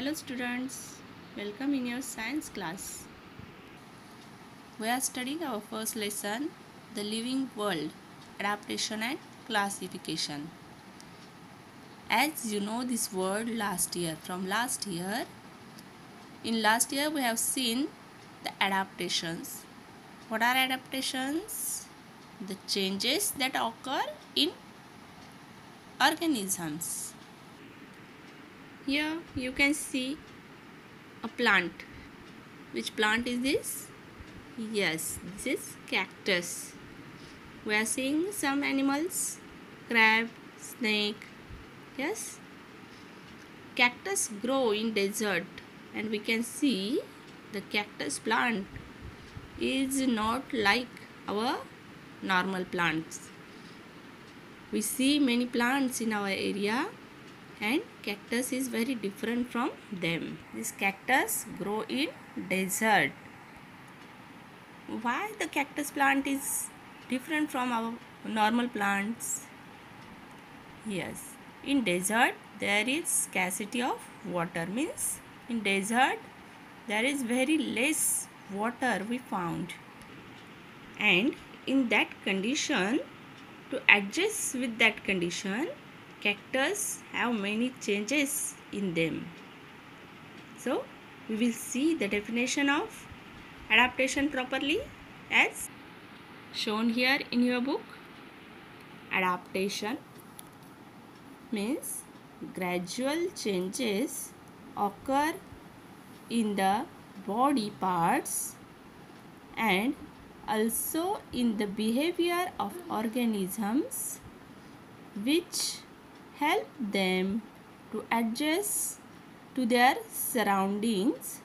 Hello students, welcome in your science class. We are studying our first lesson, the living world, adaptation and classification. As you know this word in last year we have seen the adaptations. What are adaptations? The changes that occur in organisms. Here you can see a plant. Which plant is this? Yes, this is cactus. We are seeing some animals, crab, snake. Yes, cactus grow in desert, and we can see the cactus plant is not like our normal plants. We see many plants in our area, and cactus is very different from them. This cactus grow in desert. Why the cactus plant is different from our normal plants? Yes, in desert there is scarcity of water, means in desert there is very less water we found, and in that condition, to adjust with that condition, cactus have many changes in them. So we will see the definition of adaptation properly as shown here in your book. Adaptation means gradual changes occur in the body parts and also in the behavior of organisms which help them to adjust to their surroundings.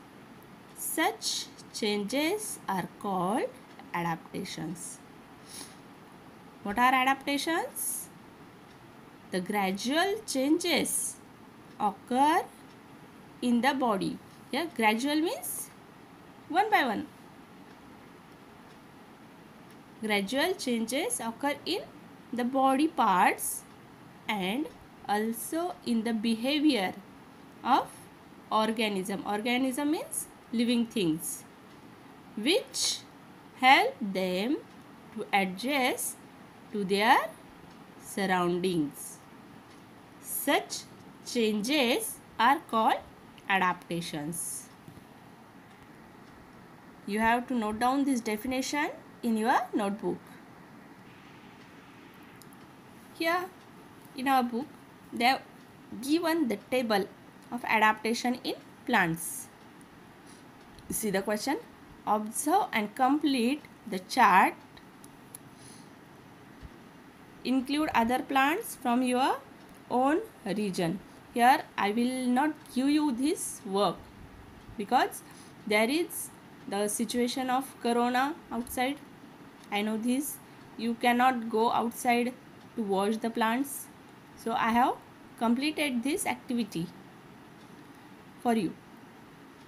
Such changes are called adaptations. What are adaptations? The gradual changes occur in the body. Yeah, gradual means one by one. Gradual changes occur in the body parts and also in the behavior of organism. Organism means living things, which help them to adjust to their surroundings. Such changes are called adaptations. You have to note down this definition in your notebook. Here in our book, they have given the table of adaptation in plants. See the question. Observe and complete the chart. Include other plants from your own region. Here I will not give you this work because there is the situation of corona outside. I know this. You cannot go outside to watch the plants. So I have completed this activity for you.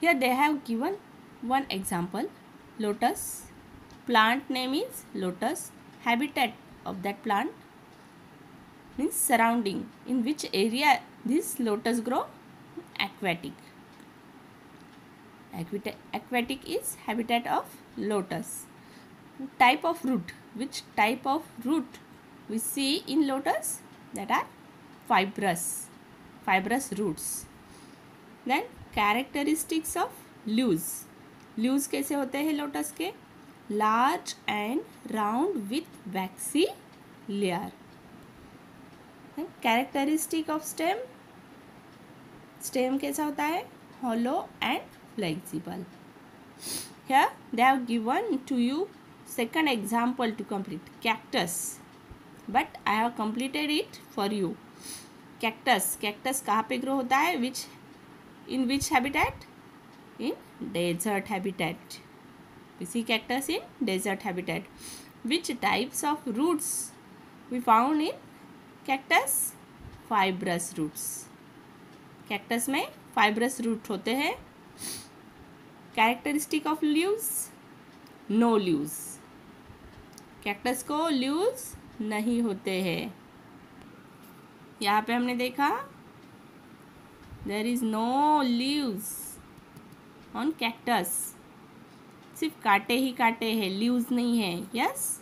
Here they have given one example. Lotus. Plant name is lotus. Habitat of that plant means surrounding. In which area this lotus grow? Aquatic. Aquatic is habitat of lotus. Type of root. Which type of root we see in lotus? That are fibrous roots. Then characteristics of leaves. Leaves कैसे होते हैं lotus के? Large and round with waxy layer. Then characteristic of stem. Stem कैसा होता है? Hollow and flexible. Here they have given to you second example to complete. Cactus. But I have completed it for you. Cactus. Cactus कहाँ पे grow होता है? In which habitat? In desert habitat. We see cactus in desert habitat. Which types of roots we found in cactus? Fibrous roots. Cactus में fibrous root होते हैं. Characteristic of leaves? No leaves. Cactus को leaves नहीं होते हैं. यहाँ पे हमने देखा there is no leaves on cactus. सिर्फ कांटे ही कांटे हैं, लीव्स नहीं है। Yes.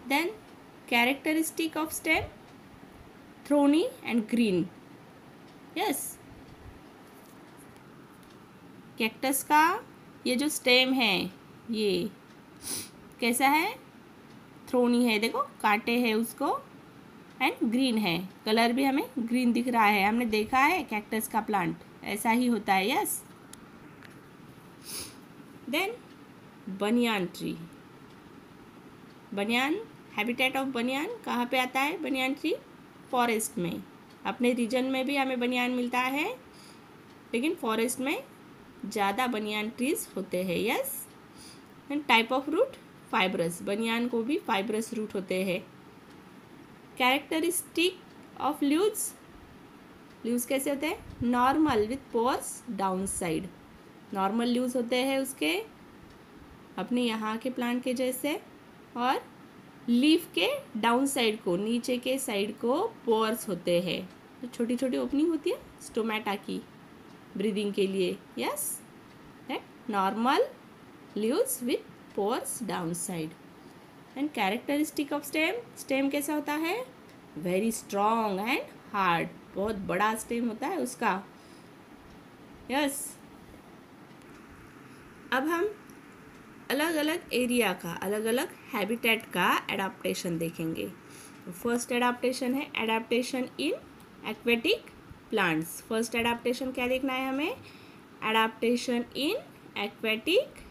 Then characteristic of stem, thorny and green. Yes, cactus का ये जो स्टेम है ये कैसा है? थ्रोनी है, देखो कांटे हैं उसको, एंड ग्रीन है, कलर भी हमें ग्रीन दिख रहा है। हमने देखा है कैक्टस का प्लांट ऐसा ही होता है। Yes. Then banyan tree. Banyan, habitat of banyan कहाँ पे आता है? बनियान ट्री फॉरेस्ट में। अपने रीजन में भी हमें बनियान मिलता है, लेकिन फॉरेस्ट में ज़्यादा बनियान ट्रीज होते हैं। Yes. And type of root fibrous, banyan को भी फाइब्रस रूट होते हैं। कैरेक्टरिस्टिक ऑफ लीव्स, लीव्स कैसे होते हैं? Normal with pores down side. Normal leaves होते हैं उसके, अपने यहाँ के प्लांट के जैसे, और लीफ के डाउन साइड को, नीचे के साइड को पोर्स होते हैं। तो छोटी छोटी ओपनिंग होती है स्टोमेटा की ब्रीदिंग के लिए। Yes. Normal leaves with pores down side. And characteristic of stem, stem कैसा होता है? वेरी स्ट्रॉन्ग एंड हार्ड, बहुत बड़ा स्टेम होता है उसका। यस। अब हम अलग अलग एरिया का, अलग अलग हैबिटेट का एडाप्टेशन देखेंगे। फर्स्ट एडाप्टेशन है adaptation in aquatic plants. First adaptation क्या देखना है हमें? Adaptation in aquatic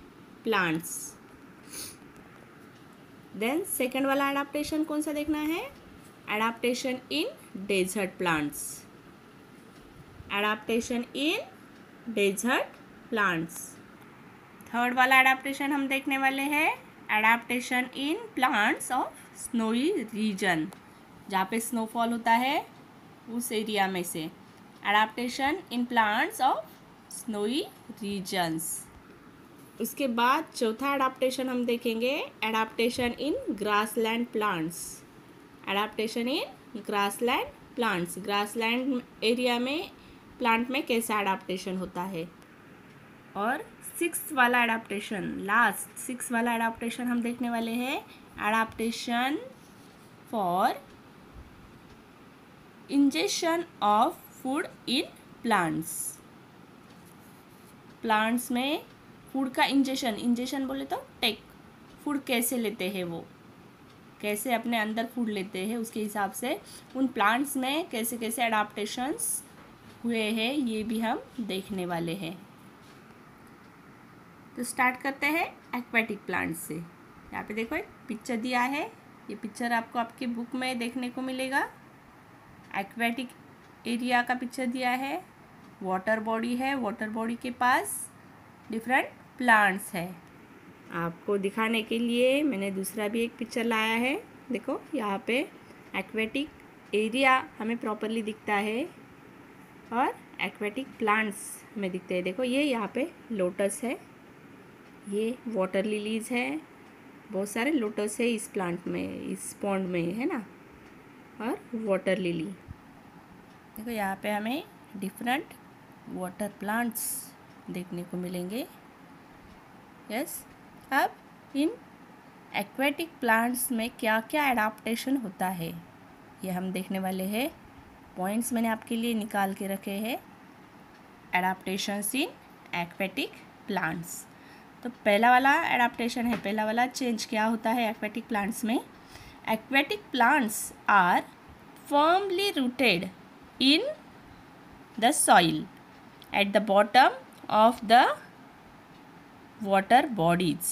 plants. Then second वाला एडाप्टेशन कौन सा देखना है? Adaptation in desert plants. Adaptation in desert plants. Third वाला एडाप्टेशन हम देखने वाले हैं adaptation in plants of snowy region, जहाँ पे स्नोफॉल होता है उस एरिया में से। Adaptation in plants of snowy regions. उसके बाद चौथा एडाप्टेशन हम देखेंगे adaptation in grassland plants. Adaptation in grassland plants, grassland area में प्लांट में कैसा एडाप्टेशन होता है। और सिक्स्थ वाला एडाप्टेशन, लास्ट सिक्स वाला एडाप्टेशन हम देखने वाले हैं adaptation for injection of food in plants. Plants में फूड का इंजेक्शन, इंजेक्शन बोले तो टेक, फूड कैसे लेते हैं, वो कैसे अपने अंदर फूड लेते हैं, उसके हिसाब से उन प्लांट्स में कैसे कैसे एडाप्टेशंस हुए हैं ये भी हम देखने वाले हैं। तो स्टार्ट करते हैं एक्वेटिक प्लांट्स से। यहाँ पे देखो एक पिक्चर दिया है, ये पिक्चर आपको आपके बुक में देखने को मिलेगा। एक्वेटिक एरिया का पिक्चर दिया है, वाटर बॉडी है, वाटर बॉडी के पास डिफरेंट प्लांट्स है। आपको दिखाने के लिए मैंने दूसरा भी एक पिक्चर लाया है। देखो यहाँ पे एक्वेटिक एरिया हमें प्रॉपरली दिखता है और एक्वेटिक प्लांट्स में दिखते हैं। देखो ये यहाँ पे लोटस है, ये वाटर लिलीज है, बहुत सारे लोटस है इस प्लांट में, इस पॉन्ड में है ना, और वाटर लिली। देखो यहाँ पे हमें डिफरेंट वाटर प्लांट्स देखने को मिलेंगे। यस। अब इन एक्वेटिक प्लांट्स में क्या क्या एडाप्टेशन होता है ये हम देखने वाले हैं। पॉइंट्स मैंने आपके लिए निकाल के रखे हैं एडाप्टेशंस इन एक्वेटिक प्लांट्स। तो पहला वाला एडाप्टेशन है, पहला वाला चेंज क्या होता है एक्वेटिक प्लांट्स में? Aquatic plants are firmly rooted in the soil at the bottom of the water bodies.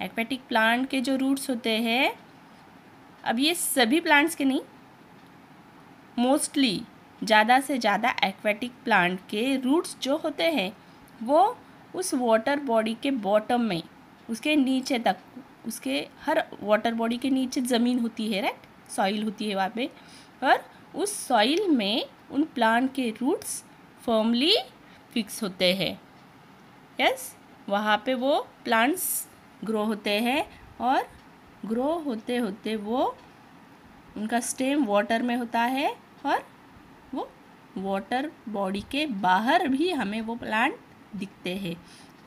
Aquatic plant के जो रूट्स होते हैं, अब ये सभी प्लांट्स के नहीं, मोस्टली ज़्यादा से ज़्यादा एक्वेटिक प्लांट के रूट्स जो होते हैं वो उस वाटर बॉडी के बॉटम में, उसके नीचे तक, उसके हर वाटर बॉडी के नीचे ज़मीन होती है, राइट, सॉइल होती है वहाँ पे, और उस सॉइल में उन प्लांट के रूट्स फर्मली फिक्स होते हैं। यस, वहाँ पे वो प्लांट्स ग्रो होते हैं और ग्रो होते होते वो, उनका स्टेम वाटर में होता है और वो वाटर बॉडी के बाहर भी हमें वो प्लांट दिखते हैं।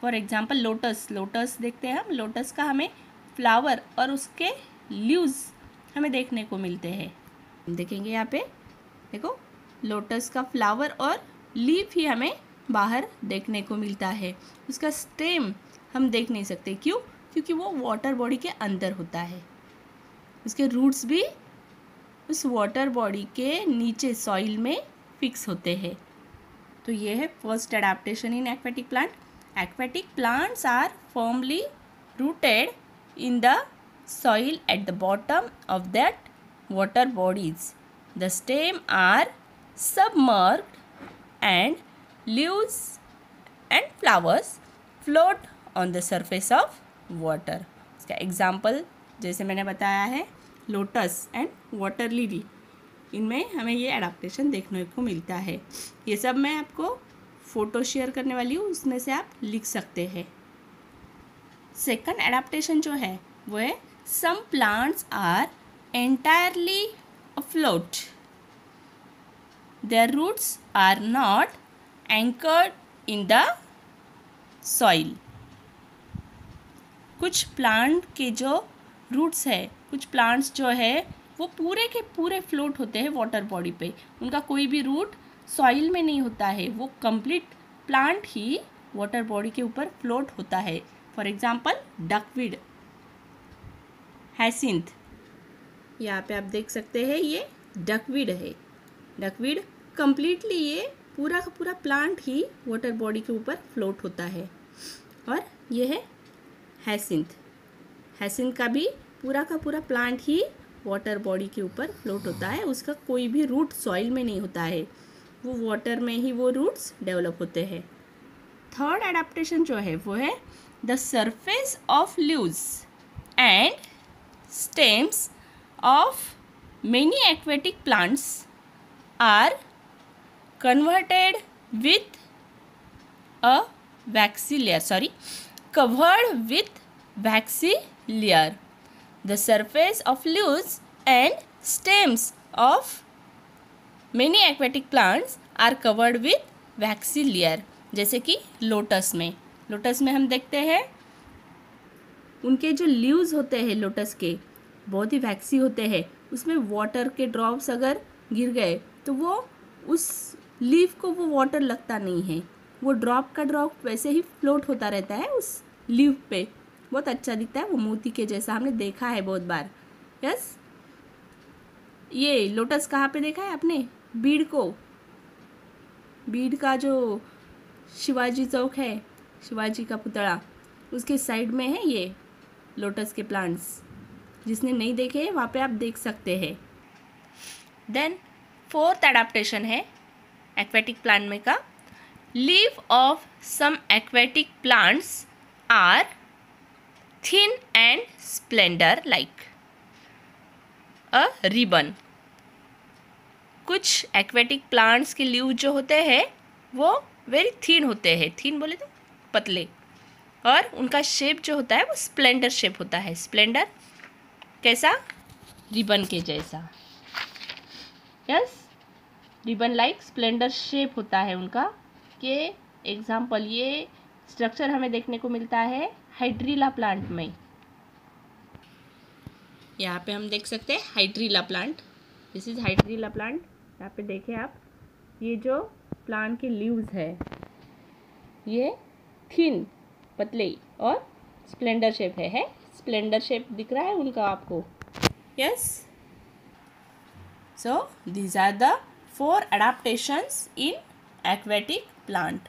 फॉर एग्जांपल लोटस देखते हैं हम, लोटस का हमें फ्लावर और उसके लीव्स हमें देखने को मिलते हैं। देखेंगे यहाँ पे, देखो लोटस का फ्लावर और लीफ ही हमें बाहर देखने को मिलता है। उसका स्टेम हम देख नहीं सकते, क्यों? क्योंकि वो वाटर बॉडी के अंदर होता है। उसके रूट्स भी उस वाटर बॉडी के नीचे सॉइल में फिक्स होते हैं। तो ये है first adaptation in aquatic plant. Aquatic plants are firmly rooted in the soil at the bottom of that water bodies. The stem are submerged and leaves and flowers float on the surface of water. इसका example जैसे मैंने बताया है lotus and water lily, इनमें हमें ये adaptation देखने को मिलता है। ये सब मैं आपको फ़ोटो शेयर करने वाली हूँ, उसमें से आप लिख सकते हैं। सेकंड एडाप्टेशन जो है वो है some plants are entirely afloat. Their roots are not anchored in the soil. कुछ प्लांट के जो रूट्स है, कुछ प्लांट्स जो है वो पूरे के पूरे फ्लोट होते हैं वाटर बॉडी पे। उनका कोई भी रूट सॉइल में नहीं होता है, वो कंप्लीट प्लांट ही वाटर बॉडी के ऊपर फ्लोट होता है। फॉर एग्जांपल डकवीड, हैसिंथ, यहाँ पे आप देख सकते हैं ये डकवीड है। डकवीड कम्प्लीटली ये पूरा का पूरा प्लांट ही वाटर बॉडी के ऊपर फ्लोट होता है। और ये है हैसिंथ, हैसिंथ का भी पूरा का पूरा प्लांट ही वाटर बॉडी के ऊपर फ्लोट होता है। उसका कोई भी रूट सॉइल में नहीं होता है, वो वाटर में ही वो रूट्स डेवलप होते हैं। थर्ड एडाप्टेशन जो है वो है the surface of leaves and stems of many aquatic plants are converted with a waxy layer, covered with waxy layer. The surface of leaves and stems of many aquatic plants are covered with waxy layer. जैसे कि lotus में हम देखते हैं उनके जो leaves होते हैं लोटस के बहुत ही वैक्सी होते हैं। उसमें वाटर के ड्रॉप्स अगर गिर गए तो वो उस लीफ को वो वाटर लगता नहीं है, वो ड्रॉप का ड्रॉप वैसे ही फ्लोट होता रहता है उस लीफ पे। बहुत अच्छा दिखता है, वो मोती के जैसा, हमने देखा है बहुत बार। यस, ये लोटस कहाँ पे देखा है आपने? बीड़ को, बीड़ का जो शिवाजी चौक है, शिवाजी का पुतला, उसके साइड में है ये लोटस के प्लांट्स। जिसने नहीं देखे वहाँ पे आप देख सकते हैं। देन फोर्थ एडाप्टेशन है एक्वेटिक प्लांट में का, leaf of some aquatic plants are thin and slender like a ribbon. कुछ एक्वेटिक प्लांट्स के लीव जो होते हैं वो वेरी थिन होते हैं, थिन बोले तो पतले, और उनका शेप जो होता है वो स्प्लेंडर शेप होता है। स्प्लेंडर कैसा? रिबन के जैसा। Yes, ribbon like Splendor shape होता है उनका। के एग्जाम्पल ये स्ट्रक्चर हमें देखने को मिलता है हाइड्रीला प्लांट में। यहाँ पे हम देख सकते हैं hydrilla plant, this is hydrilla plant. यहाँ पे देखें आप, ये जो प्लांट के लीव्स है ये थिन, पतले और स्प्लेंडर शेप है। स्प्लेंडर शेप दिख रहा है उनका आपको? Yes. So these are the 4 adaptations in aquatic plant.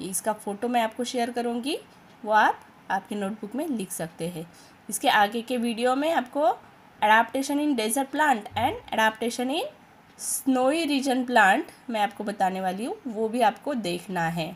इसका फ़ोटो मैं आपको शेयर करूँगी, वो आप आपकी नोटबुक में लिख सकते हैं। इसके आगे के वीडियो में आपको adaptation in desert plant and adaptation in snowy region plant मैं आपको बताने वाली हूँ, वो भी आपको देखना है।